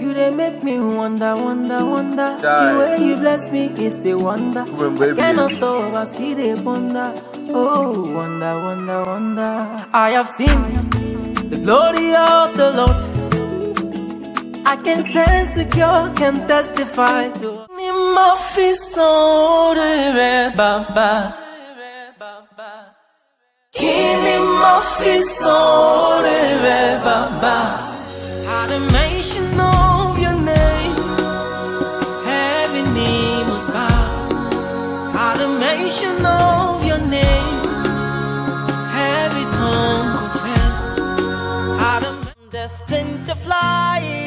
You they make me wonder, wonder, wonder. Child. The way you bless me is a wonder. I cannot stop, I still they wonder. Oh, wonder, wonder, wonder. I have seen the glory of the Lord. I can stand secure, can testify to. Nima fiso de baba. Kini ma fiso de baba. Admiration of your name, heavy knee must bow. Admiration of your name, heavy tongue confess. I'm destined to fly.